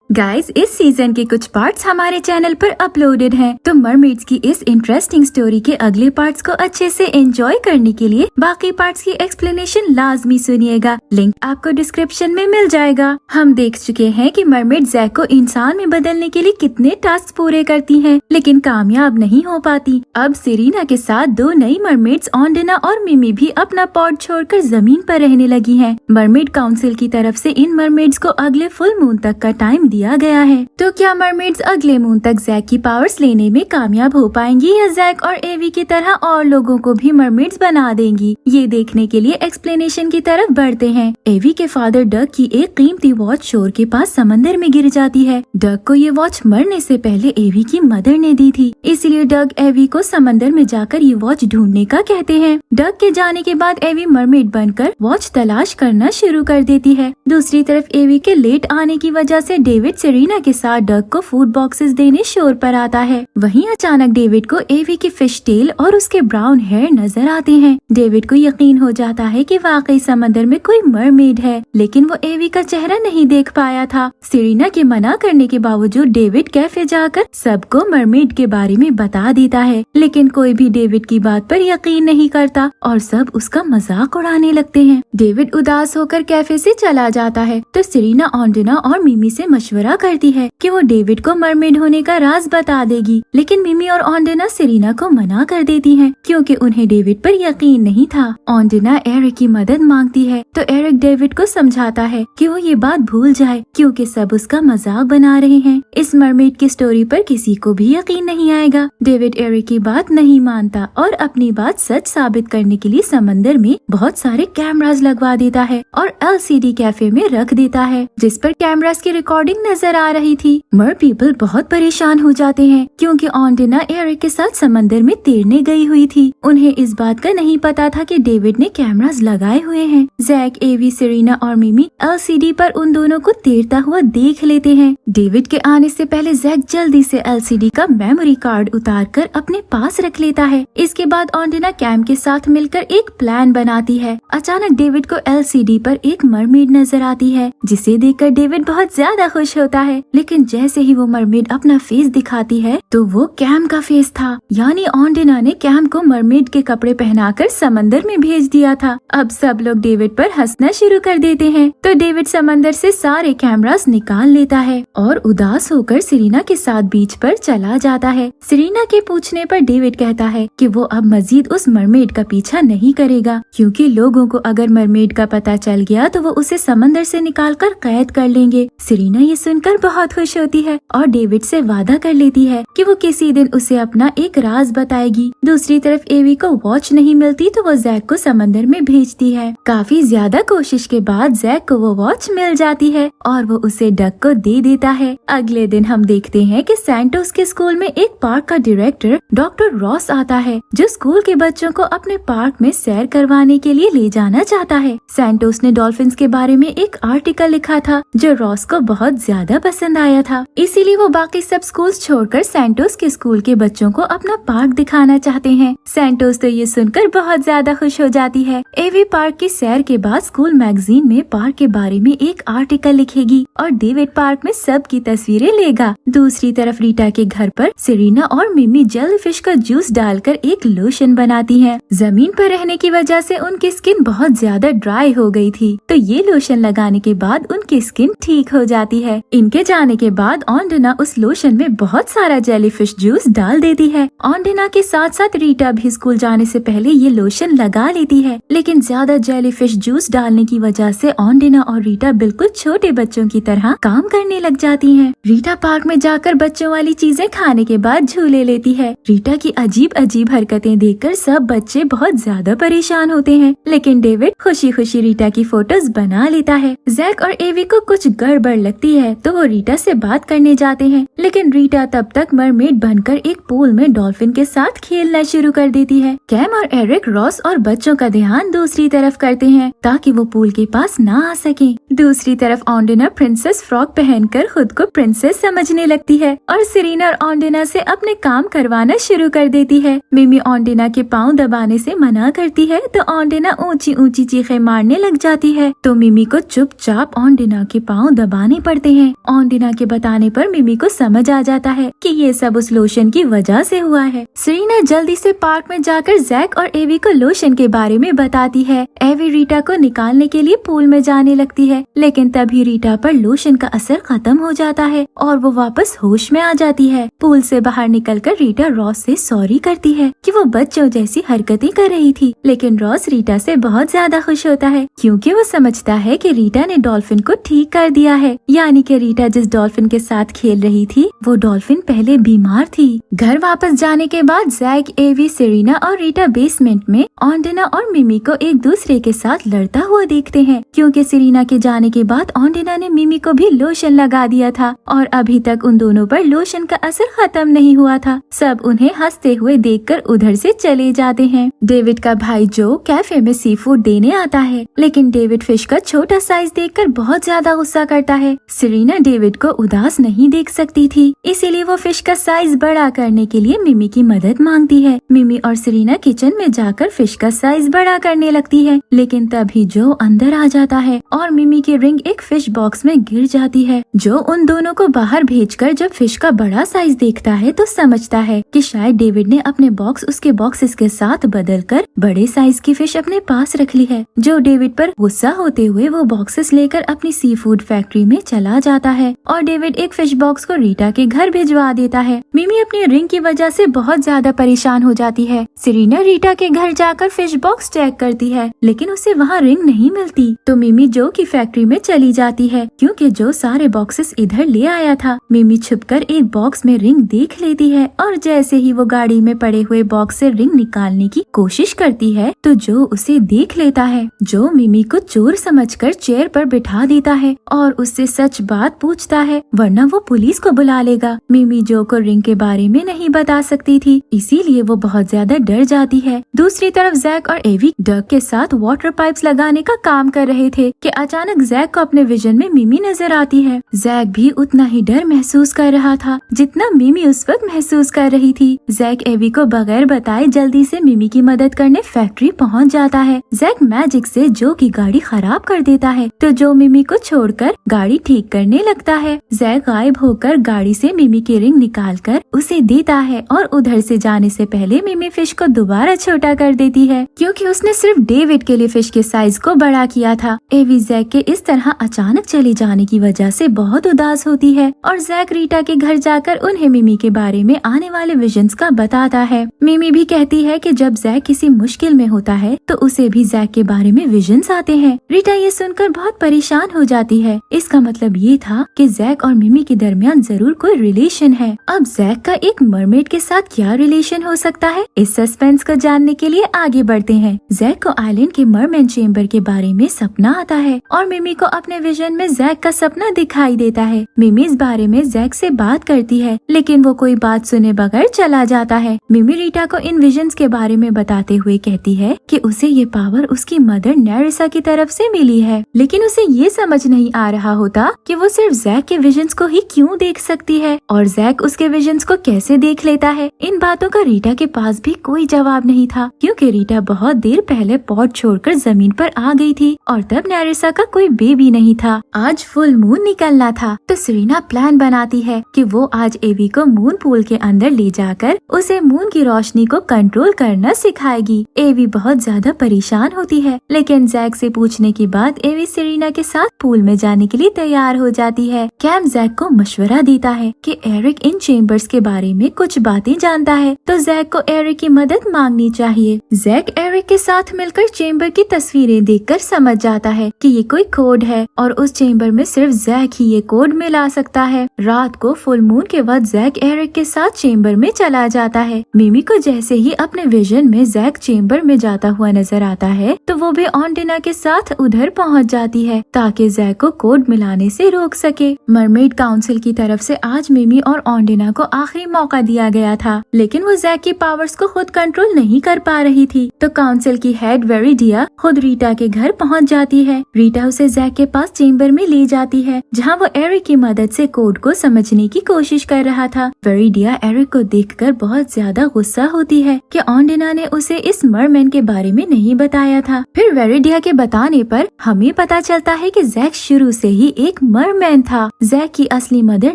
Guys, इस season के कुछ पार्ट्स हमारे चैनल पर अपलोडेड हैं, तो मरमेड्स की इस इंटरेस्टिंग स्टोरी के अगले पार्ट्स को अच्छे से एंजॉय करने के लिए बाकी पार्ट्स की एक्सप्लेनेशन लाजमी सुनिएगा। लिंक आपको डिस्क्रिप्शन में मिल जाएगा। हम देख चुके हैं कि मरमेड जैक को इंसान में बदलने के लिए कितने टास्क पूरे करती हैं, लेकिन कामयाब नहीं हो पाती। अब सेरीना के साथ दो नई मरमेड्स ऑन्डेना और मिमी भी अपना पॉड छोड़कर जमीन पर रहने लगी हैं। मरमेड काउंसिल की तरफ से इन मरमेड्स को अगले फुल मून तक का टाइम दिया गया है। तो क्या मरमेड्स अगले मून तक जैक की पावर्स लेने में कामयाब हो पाएंगी या जैक और एवी की तरह और लोगों को भी मरमेड्स बना देंगी? ये देखने के लिए एक्सप्लेनेशन की तरफ बढ़ते हैं। एवी के फादर डग की एक कीमती वॉच शोर के पास समंदर में गिर जाती है। डग को ये वॉच मरने से पहले एवी की मदर ने दी थी, इसलिए डग एवी को समंदर में जाकर ये वॉच ढूंढने का कहते हैं। डग के जाने के बाद एवी मरमेड बनकर वॉच तलाश करना शुरू कर देती है। दूसरी तरफ एवी के लेट आने की वजह से डेविड सेरीना के साथ डग को फूड बॉक्सेस देने शोर पर आता है। वहीं अचानक डेविड को एवी की फिश टेल और उसके ब्राउन हेयर नजर आते हैं। डेविड को यकीन हो जाता है कि वाकई समंदर में कोई मरमेड है, लेकिन वो एवी का चेहरा नहीं देख पाया था। सेरीना के मना करने के बावजूद डेविड कैफे जाकर सबको मरमेड के बारे में बता देता है, लेकिन कोई भी डेविड की बात पर यकीन नहीं करता और सब उसका मजाक उड़ाने लगते हैं। डेविड उदास होकर कैफे से चला जाता है तो सेरीना ऑन्डेना और मिमी से मशवरा करती है कि वो डेविड को मरमेड होने का राज बता देगी, लेकिन मिमी और ऑन्डेना सेरीना को मना कर देती हैं क्योंकि उन्हें डेविड पर यकीन नहीं था। ऑन्डेना एरिक की मदद मांगती है तो एरिक डेविड को समझाता है कि वो ये बात भूल जाए क्योंकि सब उसका मजाक बना रहे हैं। इस मरमेड की स्टोरी पर किसी को भी यकीन नहीं आएगा। डेविड एरिक की बात नहीं मानता और अपनी बात सच साबित करने के लिए समंदर में बहुत सारे कैमरास लगवा देता है और LCD कैफे में रख देता है, जिस पर कैमरास की रिकॉर्डिंग नजर आ रही थी। मर पीपल बहुत परेशान हो जाते हैं क्योंकि ऑन्डेना एरिक के साथ समंदर में तैरने गई हुई थी। उन्हें इस बात का नहीं पता था कि डेविड ने कैमरास लगाए हुए हैं। जैक, एवी, सेरीना और मिमी LCD पर उन दोनों को तैरता हुआ देख लेते हैं। डेविड के आने से पहले जैक जल्दी से LCD का मेमोरी कार्ड उतारकर अपने पास रख लेता है। इसके बाद ऑन्डेना कैम के साथ मिलकर एक प्लान बनाती है। अचानक डेविड को LCD पर एक मरमेड नजर आती है, जिसे देखकर डेविड बहुत ज्यादा खुश होता है, लेकिन जैसे ही वो मरमेड अपना फेस दिखाती है तो वो कैम का फेस था। यानी ऑन्डेना ने कैम को मरमेड के कपड़े पहनाकर समंदर में भेज दिया था। अब सब लोग डेविड पर हंसना शुरू कर देते हैं तो डेविड समंदर से सारे कैमरास निकाल लेता है और उदास होकर सेरीना के साथ बीच पर चला जाता है। सेरीना के पूछने पर डेविड कहता है कि वो अब मजीद उस मरमेड का पीछा नहीं करेगा क्योंकि लोगों को अगर मरमेड का पता चल गया तो वो उसे समंदर से निकालकर कैद कर लेंगे। सेरीना ये सुनकर बहुत खुश होती है और डेविड से वादा कर लेती है कि वो किसी दिन उसे अपना एक राज बताएगी। दूसरी तरफ एवी को वॉच नहीं मिलती तो वो जैक को समंदर में भेजती है। काफी ज्यादा कोशिश के बाद जैक को वो वॉच मिल जाती है और वो उसे डग को दे देता है। अगले दिन हम देखते हैं कि सैंटोस के स्कूल में एक पार्क का डायरेक्टर डॉक्टर रॉस आता है, जो स्कूल के बच्चों को अपने पार्क में सैर करवाने के लिए ले जाना चाहता है। सैंटोस ने डॉल्फिन्स के बारे में एक आर्टिकल लिखा था जो रॉस को बहुत ज्यादा पसंद आया था, इसीलिए वो बाकी सब स्कूल छोड़कर सैंटोस के स्कूल के बच्चों को अपना पार्क दिखाना चाहते हैं। सैंटोस तो ये सुनकर बहुत ज्यादा खुश हो जाती है। एवी पार्क की सैर के बाद स्कूल मैगजीन में पार्क के बारे में एक आर्टिकल लिखेगी और डेविड पार्क में सबकी तस्वीरें लेगा। दूसरी तरफ रीटा के घर पर सेरीना और मिमी जेलीफिश का जूस डालकर एक लोशन बनाती हैं। जमीन पर रहने की वजह से उनकी स्किन बहुत ज्यादा ड्राई हो गई थी, तो ये लोशन लगाने के बाद उनकी स्किन ठीक हो जाती है। इनके जाने के बाद ऑन्डेना उस लोशन में बहुत सारा जेलीफिश जूस डाल देती है। ऑन्डेना के साथ साथ रीटा भी स्कूल जाने से पहले ये लोशन लगा लेती है, लेकिन ज्यादा जेलीफिश जूस डालने की वजह से ऑन्डेना और रीटा बिल्कुल छोटे बच्चों की तरह काम करने लग जाती हैं। रीटा पार्क में जाकर बच्चों वाली चीजें खाने के बाद झूले लेती है। रीटा की अजीब अजीब हरकतें देखकर सब बच्चे बहुत ज्यादा परेशान होते हैं, लेकिन डेविड खुशी खुशी रीटा की फोटोज बना लेता है। जैक और एवी को कुछ गड़बड़ लगती है तो वो रीटा से बात करने जाते हैं, लेकिन रीटा तब तक मरमेड बनकर एक पूल में डॉल्फिन के साथ खेलना शुरू कर देती है। कैम और एरिक रॉस और बच्चों का ध्यान दूसरी तरफ करते हैं ताकि वो पूल के पास ना आ सके। दूसरी तरफ ऑन्डेना प्रिंसेस फ्रॉक पहनकर खुद को प्रिंसेस समझने लगती है और सेरीना और ऑन्डेना से अपने काम करवाना शुरू कर देती है। मिमी ऑन्डेना के पाँव दबाने से मना करती है तो ऑन्डेना ऊंची ऊंची चीखें मारने लग जाती है, तो मिमी को चुपचाप ऑन्डेना के पाँव दबाने पड़ते हैं। ऑन्डिना के बताने पर मिमी को समझ आ जाता है कि ये सब उस लोशन की वजह से हुआ है। सेरेना जल्दी से पार्क में जाकर जैक और एवी को लोशन के बारे में बताती है। एवी रीटा को निकालने के लिए पूल में जाने लगती है, लेकिन तभी रीटा पर लोशन का असर खत्म हो जाता है और वो वापस होश में आ जाती है। पूल से बाहर निकलकर रीटा रॉस से सॉरी करती है कि वो बच्चों जैसी हरकतें कर रही थी, लेकिन रॉस रीटा से बहुत ज्यादा खुश होता है क्योंकि वो समझता है कि रीटा ने डॉल्फिन को ठीक कर दिया है। यानी कि रीटा जिस डॉल्फिन के साथ खेल रही थी वो डॉल्फिन पहले बीमार थी। घर वापस जाने के बाद जैक, एवी, सेरेना और रीटा बेसमेंट में ऑन्डिना और मिमी को एक दूसरे के साथ लड़ता हुआ देखते हैं, क्योंकि सेरेना के जाने के बाद ऑन्डिना ने मिमी को भी लोशन लगा दिया था और अभी तक उन दोनों पर लोशन का असर खत्म नहीं हुआ था। सब उन्हें हंसते हुए देखकर उधर से चले जाते हैं। डेविड का भाई जो कैफे में सी फूड देने आता है, लेकिन डेविड फिश का छोटा साइज देखकर बहुत ज्यादा गुस्सा करता है। सेरेना डेविड को उदास नहीं देख सकती थी, इसीलिए वो फिश का साइज बड़ा करने के लिए मिमी की मदद मांगती है। मिमी और सेरेना किचन में जाकर फिश का साइज बड़ा करने लगती है, लेकिन तभी जो अंदर आ जाता है और मिमी की रिंग एक फिश बॉक्स में गिर जाती है। जो उन दोनों को बाहर भेजकर जब फिश का बड़ा साइज देखता है तो समझता है कि शायद डेविड ने अपने बॉक्स उसके बॉक्सेस के साथ बदलकर बड़े साइज की फिश अपने पास रख ली है। जो डेविड पर गुस्सा होते हुए वो बॉक्सेस लेकर अपनी सी फूड फैक्ट्री में चला जाता है और डेविड एक फिश बॉक्स को रीटा के घर भिजवा देता है। मिमी अपनी रिंग की वजह से बहुत ज्यादा परेशान हो जाती है। सेरेना रीटा के घर जाकर फिश बॉक्स चेक करती है, लेकिन उसे वहाँ रिंग नहीं मिलती, तो मिमी जो की फैक्ट्री में चली जाती है क्योंकि जो सारे बॉक्सेस इधर ले आया था। मिमी छुपकर एक बॉक्स में रिंग देख लेती है और जैसे ही वो गाड़ी में पड़े हुए बॉक्स से रिंग निकालने की कोशिश करती है तो जो उसे देख लेता है। जो मिमी को चोर समझकर चेयर पर बिठा देता है और उससे सच बात पूछता है, वरना वो पुलिस को बुला लेगा। मिमी जो को रिंग के बारे में नहीं बता सकती थी, इसीलिए वो बहुत ज्यादा डर जाती है। दूसरी तरफ जैक और एवी डक के साथ वाटर पाइप्स लगाने का काम कर रहे थे कि अचानक जैक को अपने विजन में मिमी नजर आती है। जैक भी उतना ही डर महसूस कर रहा था जितना मिमी उस वक्त महसूस कर रही थी। जैक एवी को बगैर बताए जल्दी से मिमी की मदद करने फैक्ट्री पहुंच जाता है। जैक मैजिक से जो की गाड़ी खराब कर देता है, तो जो मिमी को छोड़कर गाड़ी ठीक करने लगता है। जैक गायब होकर गाड़ी से मिमी की रिंग निकालकर उसे देता है और उधर से जाने से पहले मिमी फिश को दोबारा छोटा कर देती है क्योंकि उसने सिर्फ डेविड के लिए फिश के साइज को बड़ा किया था। एवी जैक के इस तरह अचानक चले जाने की वजह से बहुत उदास होती है और जैक रीटा के घर जाकर उन्हें मिमी के बारे में आने वाले विजन्स का बताता है। मिमी भी कहती है कि जब जैक किसी मुश्किल में होता है तो उसे भी जैक के बारे में विजन्स आते हैं। रीटा ये सुनकर बहुत परेशान हो जाती है। इसका मतलब ये था कि जैक और मिमी के दरमियान जरूर कोई रिलेशन है। अब जैक का एक मरमेड के साथ क्या रिलेशन हो सकता है, इस सस्पेंस को जानने के लिए आगे बढ़ते हैं। जैक को आइलैंड के मरमैन चेम्बर के बारे में सपना आता है और मिमी को अपने विजन में जैक का सपना दिखाई देता है। मिमी इस बारे में जैक से बात करती है, लेकिन वो कोई बात सुने बगैर चला जाता है। मिमी रीटा को इन विजन्स के बारे में बताते हुए कहती है कि उसे ये पावर उसकी मदर नेरिसा की तरफ से मिली है, लेकिन उसे ये समझ नहीं आ रहा होता कि वो सिर्फ जैक के विजन्स को ही क्यों देख सकती है और जैक उसके विजन्स को कैसे देख लेता है। इन बातों का रीटा के पास भी कोई जवाब नहीं था क्योंकि रीटा बहुत देर पहले पॉट छोड़कर जमीन पर आ गई थी और तब नेरिसा का कोई बेबी नहीं था। आज फुल मून निकलना था, तो सेरेना प्लान बनाती है कि वो आज एवी को मून पूल के अंदर ले जाकर उसे मून की रोशनी को कंट्रोल करना सिखाएगी। एवी बहुत ज्यादा परेशान होती है, लेकिन जैक से पूछने के बाद एवी सेरेना के साथ पूल में जाने के लिए तैयार हो जाती है। कैम जैक को मशवरा देता है कि एरिक इन चेम्बर्स के बारे में कुछ बातें जानता है, तो जैक को एरिक की मदद मांगनी चाहिए। जैक एरिक के साथ मिलकर चेम्बर की तस्वीरें देखकर समझ जाता है कि ये कोई कोड है और उस चेम्बर में सिर्फ जैक ही ये कोड मिला सकता है। रात को फुल मून के बाद जैक एरिक के साथ चेम्बर में चला जाता है। मिमी को जैसे ही अपने विजन में जैक चेम्बर में जाता हुआ नजर आता है, तो वो भी ऑन्डिना के साथ उधर पहुंच जाती है ताकि जैक को कोड मिलाने से रोक सके। मरमेड काउंसिल की तरफ से आज मिमी और ऑन्डिना को आखिरी मौका दिया गया था, लेकिन वो जैक की पावर्स को खुद कंट्रोल नहीं कर पा रही थी, तो काउंसिल की हेड वेरिडिया खुद रीटा के घर पहुंच जाती है। रीटा उसे जैक के पास चेम्बर में ले जाती है जहां वो एरिक की मदद से कोड को समझने की कोशिश कर रहा था। वेरिडिया एरिक को देखकर बहुत ज्यादा गुस्सा होती है कि ऑन्डिना ने उसे इस मरमैन के बारे में नहीं बताया था। फिर वेरिडिया के बताने पर हमें पता चलता है कि जैक शुरू से ही एक मरमैन था। जैक की असली मदर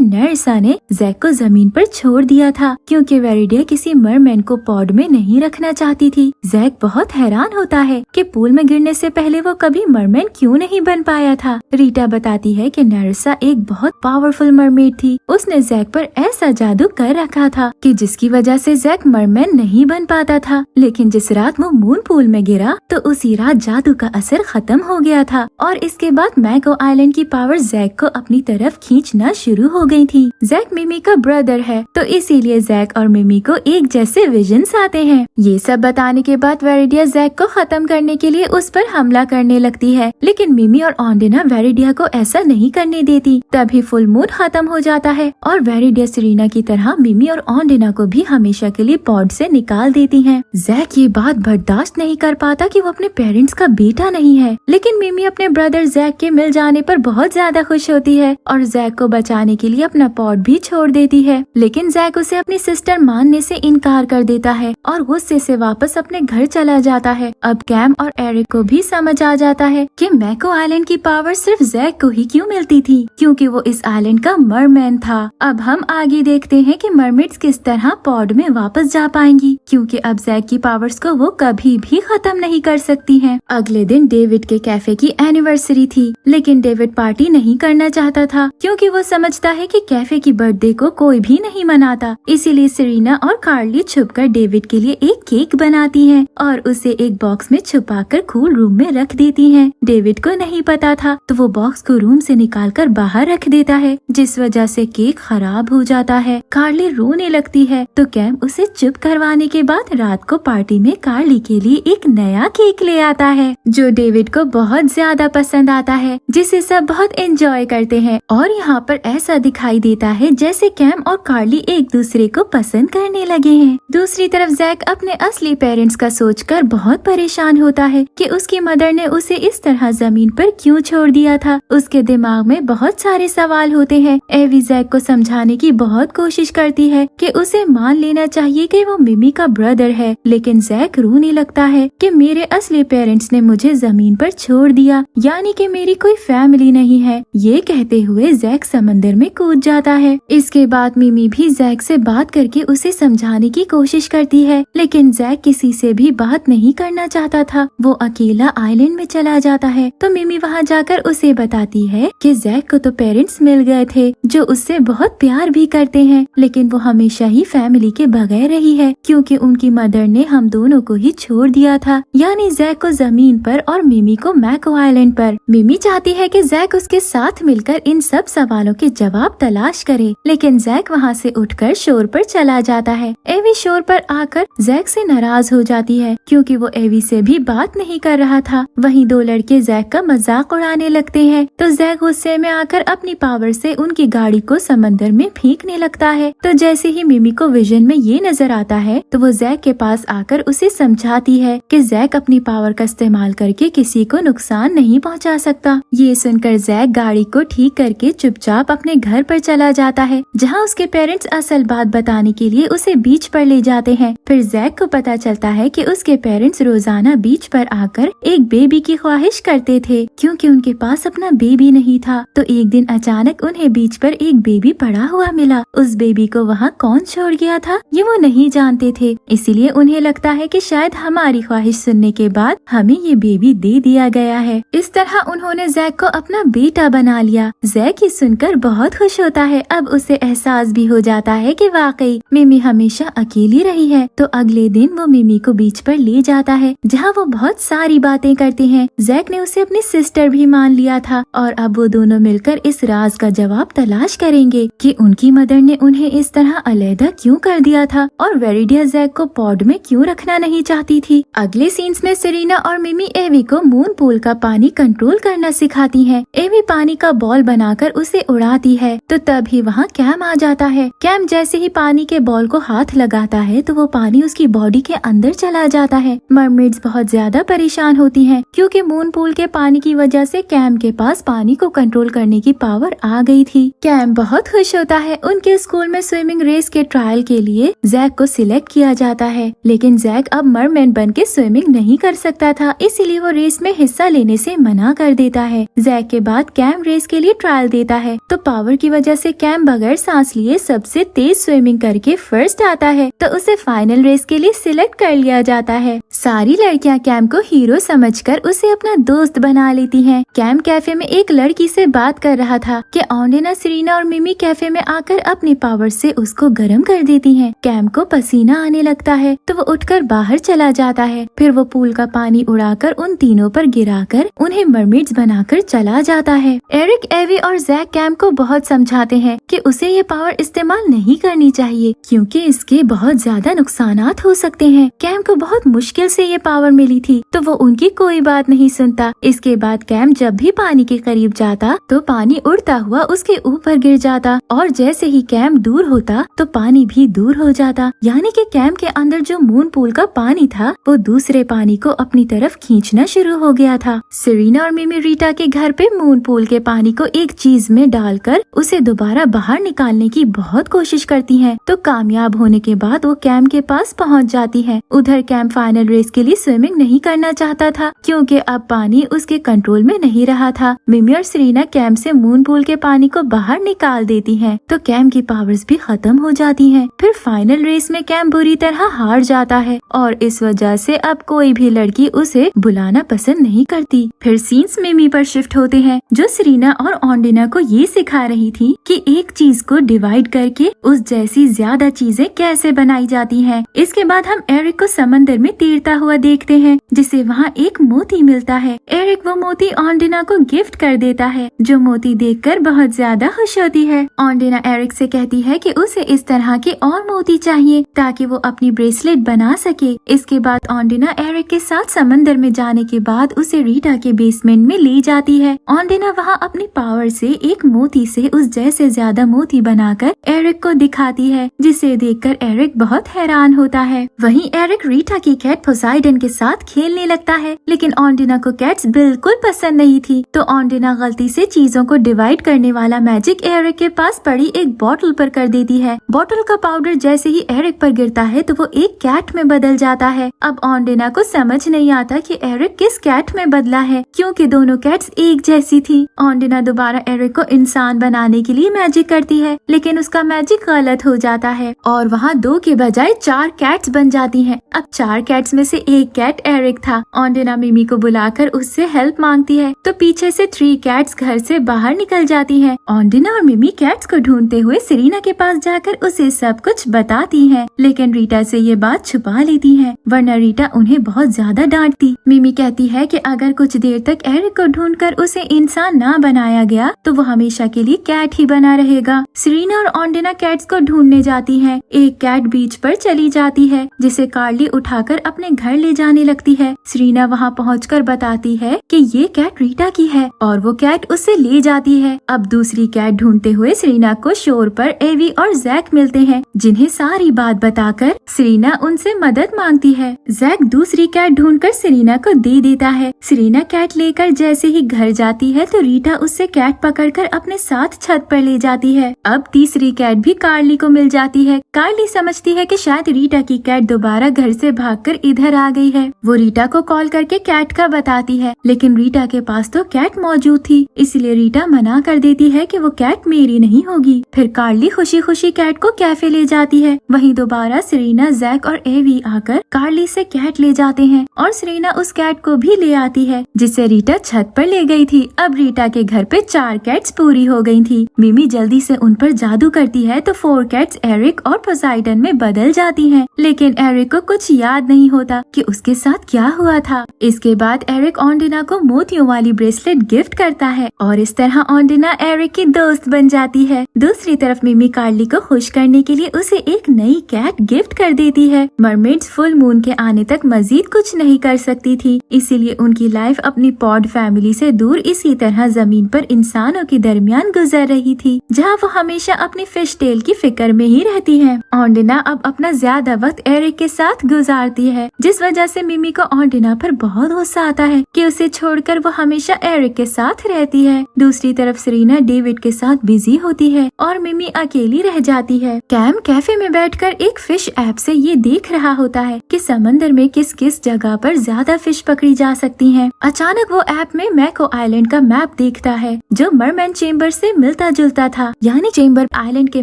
नर्सा ने जैक को जमीन पर छोड़ दिया था क्योंकि वेरिडिया किसी मरमैन को पॉड में नहीं रखना चाहती थी। जैक बहुत हैरान होता है कि पूल में गिरने से पहले वो कभी मरमैन क्यों नहीं बन पाया था। रीटा बताती है कि नर्सा एक बहुत पावरफुल मरमेड थी। उसने जैक पर ऐसा जादू कर रखा था कि जिसकी वजह से जैक मरमैन नहीं बन पाता था। लेकिन जिस रात वो मून पूल में गिरा तो उसी रात जादू का असर खत्म हो गया था और इसके बाद मैको आइलैंड की पावर जैक को अपनी तरफ खींचना शुरू हो गई थी। जैक मिमी का ब्रदर है तो इसीलिए जैक और मिमी को एक जैसे विजन्स आते हैं। ये सब बताने के बाद वेरिडिया जैक को खत्म करने के लिए उस पर हमला करने लगती है, लेकिन मिमी और ऑन्डिना वेरिडिया को ऐसा नहीं करने देती। तभी फुल मून खत्म हो जाता है और वेरिडिया सेरेना की तरह मिमी और ऑन्डिना को भी हमेशा के लिए पॉड से निकाल देती हैं। जैक ये बात बर्दाश्त नहीं कर पाता कि वो अपने पेरेंट्स का बेटा नहीं है, लेकिन मिमी अपने ब्रदर जैक के मिल जाने पर बहुत ज्यादा खुश होती है और जैक को बचाने के लिए अपना पॉड भी छोड़ देती है। लेकिन जैक उसे अपनी सिस्टर मानने से इनकार कर देता है और गुस्से से वापस अपने घर चला जाता है। अब कैम और एरिक को भी समझ आ जाता है कि मैको आइलैंड की पावर सिर्फ जैक को ही क्यों मिलती थी, क्योंकि वो इस आइलैंड का मरमैन था। अब हम आगे देखते हैं कि मरमेड्स किस तरह पॉड में वापस जा पाएंगी, क्योंकि अब जैक की पावर्स को वो कभी भी खत्म नहीं कर सकती हैं। अगले दिन डेविड के कैफे की एनिवर्सरी थी, लेकिन डेविड पार्टी नहीं करना चाहता था क्योंकि वो समझता है कि कैफे की बर्थडे को कोई भी नहीं मनाता। इसीलिए सेरेना और कार्ली छुपकर डेविड के लिए एक केक बनाती हैं और उसे एक बॉक्स में छुपाकर कूल रूम में रख देती हैं। डेविड को नहीं पता था तो वो बॉक्स को रूम से निकालकर बाहर रख देता है, जिस वजह से केक खराब हो जाता है। कार्ली रोने लगती है तो कैम उसे चुप करवाने के बाद रात को पार्टी में कार्ली के लिए एक नया केक ले आता है जो डेविड को बहुत ज्यादा पसंद आता है, जिसे सब बहुत एंजॉय करते हैं। और यहाँ पर ऐसा दिखाई देता है जैसे कैम और कार्ली एक दूसरे को पसंद करने लगे हैं। दूसरी तरफ जैक अपने असली पेरेंट्स का सोचकर बहुत परेशान होता है कि उसकी मदर ने उसे इस तरह जमीन पर क्यों छोड़ दिया था। उसके दिमाग में बहुत सारे सवाल होते हैं। एवी जैक को समझाने की बहुत कोशिश करती है कि उसे मान लेना चाहिए कि वो मिमी का ब्रदर है, लेकिन जैक रोने लगता है कि मेरे असली पेरेंट्स ने मुझे जमीन पर छोड़ दिया, यानी कि मेरी कोई फैमिली नहीं है। ये कहते हुए जैक समंदर में कूद जाता है। इसके बाद मिमी भी जैक से बात करके उसे समझाने की कोशिश करती है, लेकिन जैक किसी से भी बात नहीं करना चाहता था। वो अकेला आइलैंड में चला जाता है तो मिमी वहाँ जाकर उसे बताती है कि जैक को तो पेरेंट्स मिल गए थे जो उससे बहुत प्यार भी करते हैं, लेकिन वो हमेशा ही फैमिली के बगैर रही है क्योंकि उनकी मदर ने हम दोनों को ही छोड़ दिया था, यानी जैक को जमीन पर और मिमी को मैको आइलैंड पर। मिमी चाहती है कि जैक उसके साथ मिलकर इन सब सवालों के जवाब तलाश करे, लेकिन जैक वहाँ से उठकर शोर पर चला जाता है। एवी शोर पर आकर जैक से नाराज हो जाती है क्योंकि वो एवी से भी बात नहीं कर रहा था। वहीं दो लड़के जैक का मजाक उड़ाने लगते हैं तो जैक गुस्से में आकर अपनी पावर से उनकी गाड़ी को समंदर में फेंकने लगता है। तो जैसे ही मिमी को विजन में ये नजर आता है तो वो जैक के पास आकर उसे समझाती है कि जैक अपनी पावर का इस्तेमाल करके किसी को नुकसान नहीं पहुंचा सकता। ये सुनकर जैक गाड़ी को ठीक करके चुपचाप अपने घर पर चला जाता है, जहां उसके पेरेंट्स असल बात बताने के लिए उसे बीच पर ले जाते हैं। फिर जैक को पता चलता है कि उसके पेरेंट्स रोजाना बीच पर आकर एक बेबी की ख्वाहिश करते थे क्योंकि उनके पास अपना बेबी नहीं था। तो एक दिन अचानक उन्हें बीच पर एक बेबी पड़ा हुआ मिला। उस बेबी को वहाँ कौन छोड़ गया था ये वो नहीं जानते थे, इसीलिए उन्हें लगता है कि शायद हमारी ख्वाहिश सुनने के बाद हमें ये बेबी दे दिया गया है। इस तरह उन्होंने जैक को अपना बेटा बना लिया। जैक ये सुनकर बहुत खुश होता है। अब उसे एहसास भी हो जाता है कि वाकई मिमी हमेशा अकेली रही है। तो अगले दिन वो मिमी को बीच पर ले जाता है जहाँ वो बहुत सारी बातें करते हैं। जैक ने उसे अपनी सिस्टर भी मान लिया था और अब वो दोनों मिलकर इस राज का जवाब तलाश करेंगे कि उनकी मदर ने उन्हें इस तरह अलग क्यों कर दिया था और वेरिडिया जैक को पॉड में क्यों रखना नहीं चाहती थी। अगले सीन्स में सेरेना और मिमी एवी को मून पूल का पानी कंट्रोल करना सिखाती हैं। एवी पानी का बॉल बनाकर उसे उड़ाती है तो तभी वहाँ कैम आ जाता है। कैम जैसे ही पानी के बॉल को हाथ लगाता है तो वो पानी उसकी बॉडी के अंदर चला जाता है। मरमेड्स बहुत ज्यादा परेशान होती हैं क्योंकि मून पूल के पानी की वजह से कैम के पास पानी को कंट्रोल करने की पावर आ गई थी। कैम बहुत खुश होता है। उनके स्कूल में स्विमिंग रेस के ट्रायल के लिए जैक को सिलेक्ट किया जाता है, लेकिन जैक अब मरमैन बन के स्विमिंग नहीं कर सकता था, इसीलिए वो रेस में हिस्सा लेने से मना कर देता है। जैक के बाद कैम रेस रेस के लिए ट्रायल देता है तो पावर की वजह से कैम बगैर सांस लिए सबसे तेज स्विमिंग करके फर्स्ट आता है तो उसे फाइनल रेस के लिए सिलेक्ट कर लिया जाता है। सारी लड़कियां कैम को हीरो समझकर उसे अपना दोस्त बना लेती हैं। कैम कैफे में एक लड़की से बात कर रहा था कि ऑन्डेना, सेरेना और मिमी कैफे में आकर अपनी पावर से उसको गर्म कर देती हैं। कैम को पसीना आने लगता है तो वो उठकर बाहर चला जाता है। फिर वो पूल का पानी उड़ाकर उन तीनों पर गिराकर उन्हें मरमेड्स बनाकर चला जाता है। एरिक, एवी और जैक कैम को बहुत समझाते हैं कि उसे ये पावर इस्तेमाल नहीं करनी चाहिए क्योंकि इसके बहुत ज्यादा नुकसानात हो सकते हैं। कैम को बहुत मुश्किल से ये पावर मिली थी तो वो उनकी कोई बात नहीं सुनता। इसके बाद कैम जब भी पानी के करीब जाता तो पानी उड़ता हुआ उसके ऊपर गिर जाता और जैसे ही कैम दूर होता तो पानी भी दूर हो जाता। यानी कि कैम के अंदर जो मून पूल का पानी था वो दूसरे पानी को अपनी तरफ खींचना शुरू हो गया था। सेरेना और मिमी रीटा के घर पे मून पूल के पानी को एक चीज में डालकर उसे दोबारा बाहर निकालने की बहुत कोशिश करती हैं। तो कामयाब होने के बाद वो कैम के पास पहुंच जाती है। उधर कैम फाइनल रेस के लिए स्विमिंग नहीं करना चाहता था क्योंकि अब पानी उसके कंट्रोल में नहीं रहा था। मिमी और सेरेना कैम से मून पूल के पानी को बाहर निकाल देती हैं तो कैम की पावर्स भी खत्म हो जाती हैं। फिर फाइनल रेस में कैम बुरी तरह हार जाता है और इस वजह से अब कोई भी लड़की उसे बुलाना पसंद नहीं करती। फिर सीन्स मिमी पर शिफ्ट होते हैं जो सेरेना और ऑन्डेना को ये सिखा रही थी कि एक चीज को डिवाइड करके उस जैसी ज्यादा चीजें कैसे बनाई जाती हैं। इसके बाद हम एरिक को समंदर में तैरता हुआ देखते हैं जिसे वहाँ एक मोती मिलता है। एरिक वो मोती ऑन्डेना को गिफ्ट कर देता है जो मोती देखकर बहुत ज्यादा खुश होती है। ऑन्डेना एरिक से कहती है कि उसे इस तरह के और मोती चाहिए ताकि वो अपनी ब्रेसलेट बना सके। इसके बाद ऑन्डेना एरिक के साथ समंदर में जाने के बाद उसे रीटा के बेसमेंट में ले जाती है। ऑन्डेना वहाँ अपनी पावर से एक मोती से उस जैसे ज्यादा मोती बनाकर एरिक को दिखाती है जिसे देखकर एरिक बहुत हैरान होता है। वहीं एरिक रीटा की कैट पोसाइडन के साथ खेलने लगता है लेकिन ऑन्डेना को कैट्स बिल्कुल पसंद नहीं थी तो ऑन्डेना गलती से चीजों को डिवाइड करने वाला मैजिक एरिक के पास पड़ी एक बॉटल पर कर देती है। बॉटल का पाउडर जैसे ही एरिक पर गिरता है तो वो एक कैट में बदल जाता है। अब ऑन्डेना को समझ नहीं आता कि एरिक किस कैट में बदला है क्योंकि दोनों कैट्स एक जैसी थी। ऑन्डेना दोबारा एरिक को इंसान बनाने के लिए मैजिक करती है लेकिन उसका मैजिक गलत हो जाता है और वहाँ 2 के बजाय 4 कैट्स बन जाती हैं। अब 4 कैट्स में से एक कैट एरिक था। ऑन्डेना मिमी को बुलाकर उससे हेल्प मांगती है तो पीछे से 3 कैट्स घर से बाहर निकल जाती हैं। ऑन्डेना और मिमी कैट्स को ढूंढते हुए सेरेना के पास जाकर उसे सब कुछ बताती हैं लेकिन रीटा से ये बात छुपा लेती हैं वरना रीटा उन्हें बहुत ज्यादा डांटती। मिमी कहती है कि अगर कुछ देर तक एरिक को ढूंढकर उसे इंसान ना बनाया गया तो वो हमेशा के लिए कैट ही बना रहेगा। सेरेना और ऑन्डेना कैट्स को ढूंढने जाती हैं। एक कैट बीच पर चली जाती है जिसे कार्ली उठाकर अपने घर ले जाने लगती है। सेरेना वहाँ पहुंचकर बताती है कि ये कैट रीटा की है और वो कैट उसे ले जाती है। अब दूसरी कैट ढूंढते हुए सेरेना को शोर पर एवी और जैक मिलते हैं जिन्हें सारी बात बताकर सेरेना उनसे मदद मांगती है। जैक दूसरी कैट ढूंढकर सेरेना को दे देता है। सेरेना कैट लेकर जैसे ही घर जाती है तो रीटा उससे कैट पकड़कर अपने साथ छत पर ले जाती है। अब तीसरी कैट भी कार्ली को मिल जाती है। कार्ली समझती है कि शायद रीटा की कैट दोबारा घर से भागकर इधर आ गई है। वो रीटा को कॉल करके कैट का बताती है लेकिन रीटा के पास तो कैट मौजूद थी इसलिए रीटा मना कर देती है कि वो कैट मेरी नहीं होगी। फिर कार्ली खुशी खुशी कैट को कैफे ले जाती है। वहीं दोबारा सेरेना, जैक और एवी आकर कार्ली से कैट ले जाते हैं और सेरेना उस कैट को भी ले आती है जिसे रीटा छत पर ले गई थी। अब रीटा के घर पे 4 कैट्स पूरी हो गई थी। मिमी जल्दी से उन पर जादू करती है तो 4 कैट्स एरिक और पोसाइडन में बदल जाती हैं लेकिन एरिक को कुछ याद नहीं होता कि उसके साथ क्या हुआ था। इसके बाद एरिक ऑन्डेना को मोतियों वाली ब्रेसलेट गिफ्ट करता है और इस तरह ऑन्डेना एरिक की दोस्त बन जाती है। दूसरी तरफ मिमी कार्ली को खुश करने के लिए उसे एक नई कैट गिफ्ट कर देती है। मरमेड्स फुल मून के आने तक मजीद कुछ नहीं कर सकती थी इसीलिए उनकी लाइफ अपनी पॉड फैमिली से दूर इसी तरह जमीन पर इंसानों के दरमियान गुजर रही थी जहाँ वो हमेशा अपनी फिश टेल की फिक्र में ही रहती है। ऑन्डेना अब अपना ज्यादा वक्त एरिक के साथ गुजारती है जिस वजह से मिमी को ऑन्डेना पर बहुत गुस्सा आता है कि उसे छोड़कर वो हमेशा एरिक के साथ रहती है। दूसरी तरफ सेरेना डेविड के साथ बिजी होती है और मिमी अकेली रह जाती है। कैम कैफे में बैठकर एक फिश ऐप से ये देख रहा होता है कि समंदर में किस किस जगह पर ज्यादा फिश पकड़ी जा सकती हैं। अचानक वो ऐप में मैको आइलैंड का मैप देखता होता है जो मरमैन चेम्बर से मिलता जुलता था, यानी चेम्बर आइलैंड के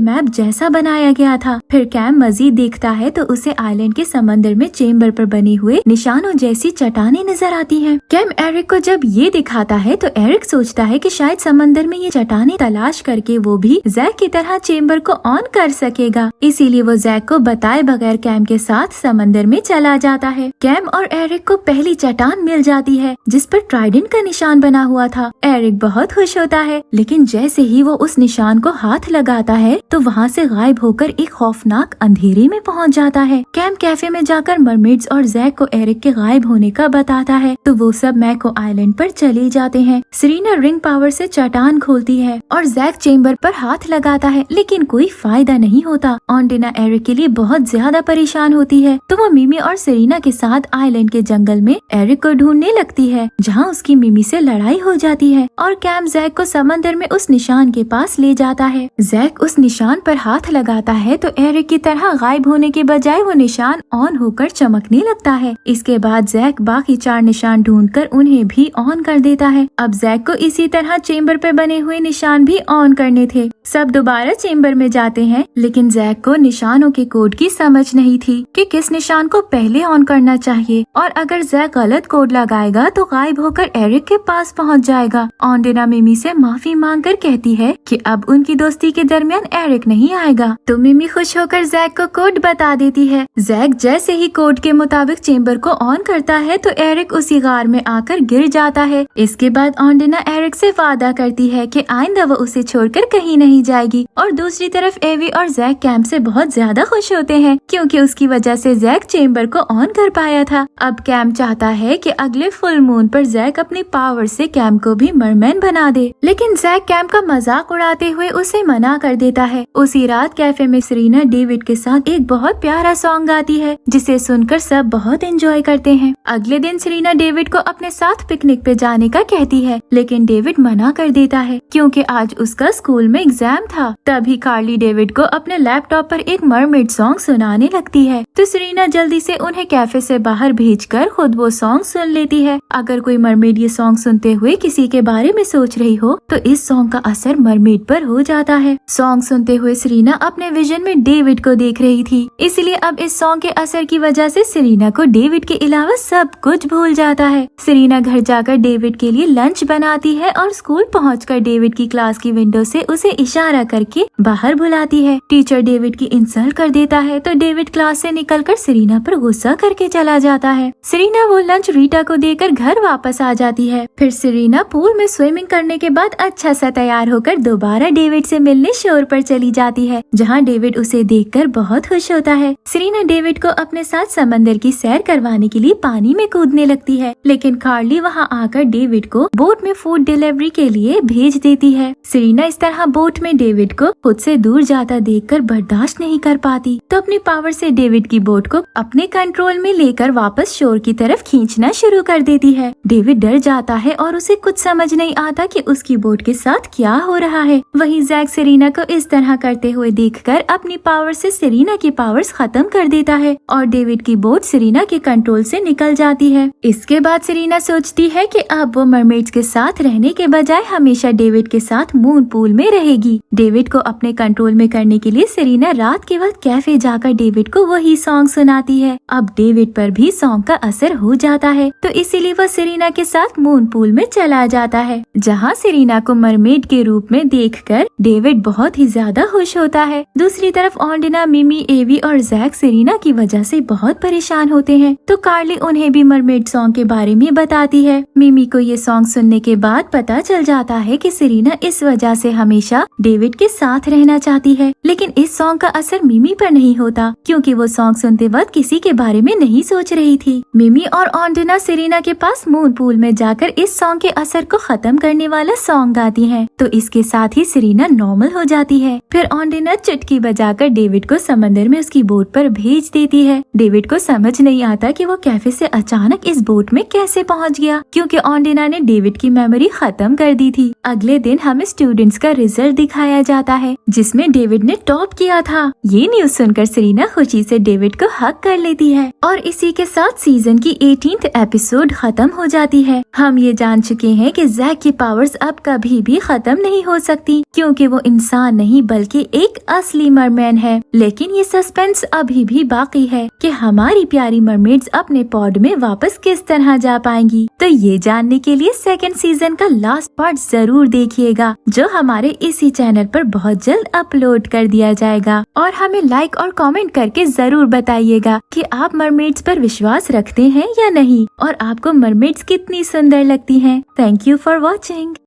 मैप जैसा बनाया गया था। फिर कैम मजीद देखता है तो उसे आइलैंड के समंदर में चेम्बर पर बने हुए निशानों जैसी चट्टानें नजर आती हैं। कैम एरिक को जब ये दिखाता है तो एरिक सोचता है कि शायद समंदर में ये चट्टानें तलाश करके वो भी जैक की तरह चेम्बर को ऑन कर सकेगा। इसीलिए वो जैक को बताए बगैर कैम के साथ समंदर में चला जाता है। कैम और एरिक को पहली चट्टान मिल जाती है जिस पर ट्राइडेंट का निशान बना हुआ था। एरिक बहुत खुश होता है, लेकिन जैसे ही वो उस निशान को हाथ लगाता है तो वहाँ से गायब होकर एक खौफनाक अंधेरे में पहुँच जाता है। कैम कैफे में जाकर मरमेड्स और जैक को एरिक के गायब होने का बताता है तो वो सब मैको आइलैंड पर चले जाते हैं। सेरेना रिंग पावर से चट्टान खोलती है और जैक चेम्बर पर हाथ लगाता है, लेकिन कोई फायदा नहीं होता। ऑन्डिना एरिक के लिए बहुत ज्यादा परेशान होती है तो वो मिमी और सेरेना के साथ आइलैंड के जंगल में एरिक को ढूंढने लगती है, जहाँ उसकी मिमी से लड़ाई हो जाती है और कैम जैक को समंदर में उस निशान के पास ले जाता है। जैक उस निशान पर हाथ लगाता है तो एरिक की तरह गायब होने के बजाय वो निशान ऑन होकर चमकने लगता है। इसके बाद जैक बाकी 4 निशान ढूंढकर उन्हें भी ऑन कर देता है। अब जैक को इसी तरह चेम्बर पर बने हुए निशान भी ऑन करने थे। सब दोबारा चेम्बर में जाते हैं, लेकिन जैक को निशानों के कोड की समझ नहीं थी कि किस निशान को पहले ऑन करना चाहिए और अगर जैक गलत कोड लगाएगा तो गायब होकर एरिक के पास पहुंच जाएगा। ऑन्डिना मिमी से माफी मांगकर कहती है कि अब उनकी दोस्ती के दरमियान एरिक नहीं आएगा, तो मिमी खुश होकर जैक को कोड बता देती है। जैक जैसे ही कोड के मुताबिक चेम्बर को ऑन करता है तो एरिक उसी गार में आकर गिर जाता है। इसके बाद ऑन्डिना एरिक से वादा करती है कि आइंदा वो उसे छोड़कर कहीं नहीं जाएगी और दूसरी तरफ एवी और जैक कैम से बहुत ज्यादा खुश होते हैं क्योंकि उसकी वजह से जैक चेम्बर को ऑन कर पाया था। अब कैम चाहता है कि अगले फुल मून पर जैक अपनी पावर से कैम को भी मरमैन बना दे, लेकिन जैक कैम का मजाक उड़ाते हुए उसे मना कर देता है। उसी रात कैफे में सेरेना डेविड के साथ एक बहुत प्यारा सॉन्ग गाती है जिसे सुनकर सब बहुत एंजॉय करते हैं। अगले दिन सेरेना डेविड को अपने साथ पिकनिक पे जाने का कहती है, लेकिन डेविड मना कर देता है क्योंकि आज उसका स्कूल में एग्जाम था। तभी कार्ली डेविड को अपने लैपटॉप पर एक मरमेड सॉन्ग सुनाने लगती है तो सेरेना जल्दी से उन्हें कैफे से बाहर भेजकर खुद वो सॉन्ग सुन लेती है। अगर कोई मरमेड ये सॉन्ग सुनते हुए किसी के बारे में सोच रही हो तो इस सॉन्ग का असर मरमेड पर हो जाता है। सॉन्ग सुनते हुए सेरेना अपने विजन में डेविड को देख रही थी, इसलिए अब इस सॉन्ग के असर की वजह से सेरेना को डेविड के अलावा सब कुछ भूल जाता है। सेरेना घर जाकर डेविड के लिए लंच बनाती है और स्कूल पहुंचकर डेविड की क्लास की विंडो से उसे इशारा करके बाहर बुलाती है। टीचर डेविड की इंसल्ट कर देता है तो डेविड क्लास से निकलकर सेरेना पर गुस्सा करके चला जाता है। सेरेना वो लंच रीटा को देकर घर वापस आ जाती है। फिर सेरेना पूल में स्विमिंग करने के बाद अच्छा सा तैयार होकर दोबारा डेविड से मिलने शोर पर चली जाती है, जहाँ डेविड उसे देखकर बहुत खुश होता है। सेरेना डेविड को अपने साथ समंदर की सैर करवाने के लिए पानी में कूदने लगती है, लेकिन कार्ली वहाँ आकर डेविड को बोट में फूड डिलीवरी के लिए भेज देती है। सेरेना इस तरह बोट में डेविड को खुद से दूर जाता देखकर बर्दाश्त नहीं कर पाती तो अपनी पावर से डेविड की बोट को अपने कंट्रोल में लेकर वापस शोर की तरफ खींचना शुरू कर देती है। डेविड डर जाता है और उसे कुछ समझ नहीं आता कि उसकी बोट के साथ क्या हो रहा है। वहीं जैक सेरेना को इस तरह करते हुए देखकर अपनी पावर से सेरेना की पावर्स खत्म कर देता है और डेविड की बोट सेरेना के कंट्रोल से निकल जाती है। इसके बाद सेरेना सोचती है कि अब वो मरमेड्स के साथ रहने के बजाय हमेशा डेविड के साथ मून पूल में रहेगी। डेविड को अपने कंट्रोल में करने के लिए सेरेना रात के वक्त कैफे जाकर डेविड को वही सॉन्ग सुनाती है। अब डेविड पर भी सॉन्ग का असर हो जाता है तो इसीलिए वो सेरेना के साथ मून पूल में चला जाता है, जहाँ सेरेना को मरमेड के रूप में देखकर डेविड बहुत ही ज्यादा खुश होता है। दूसरी तरफ ऑन्डिना, मिमी, एवी और जैक सेरेना की वजह से बहुत परेशान होते हैं तो कार्ली उन्हें भी मरमेड सॉन्ग के बारे में बताती है। मिमी को ये सॉन्ग सुनने के बाद पता चल जाता है कि सेरेना इस वजह से हमेशा डेविड के साथ रहना चाहती है, लेकिन इस सॉन्ग का असर मिमी पर नहीं होता क्योंकि वो सॉन्ग सुनते वक्त किसी के बारे में नहीं सोच रही थी। मिमी और ऑन्डिना सेरेना के पास मून पूल में जाकर इस सॉन्ग के असर को खत्म करने वाला सॉन्ग गाती हैं, तो इसके साथ ही सेरेना नॉर्मल हो जाती है। फिर ऑन्डिना चुटकी बजाकर डेविड को समंदर में उसकी बोट पर भेज देती है। डेविड को समझ नहीं आता कि वो कैफे से अचानक इस बोट में कैसे पहुंच गया क्योंकि ऑन्डिना ने डेविड की मेमोरी खत्म कर दी थी। अगले दिन हमें स्टूडेंट्स का रिजल्ट दिखाया जाता है जिसमें डेविड ने ने टॉप किया था। ये न्यूज सुनकर सेरेना खुशी से डेविड को हक कर लेती है और इसी के साथ सीजन की 18th एपिसोड खत्म हो जाती है। हम ये जान चुके हैं कि जैक की पावर्स अब कभी भी खत्म नहीं हो सकती, क्योंकि वो इंसान नहीं बल्कि एक असली मरमैन है। लेकिन ये सस्पेंस अभी भी बाकी है कि हमारी प्यारी मरमेड्स अपने पॉड में वापस किस तरह जा पाएंगी। तो ये जानने के लिए सेकंड सीजन का लास्ट पार्ट जरूर देखिएगा, जो हमारे इसी चैनल पर बहुत जल्द अपलोड कर दिया जाएगा। और हमें लाइक और कमेंट करके जरूर बताइएगा कि आप मरमेड्स पर विश्वास रखते हैं या नहीं, और आपको मरमेड्स कितनी सुंदर लगती हैं। Thank you for watching.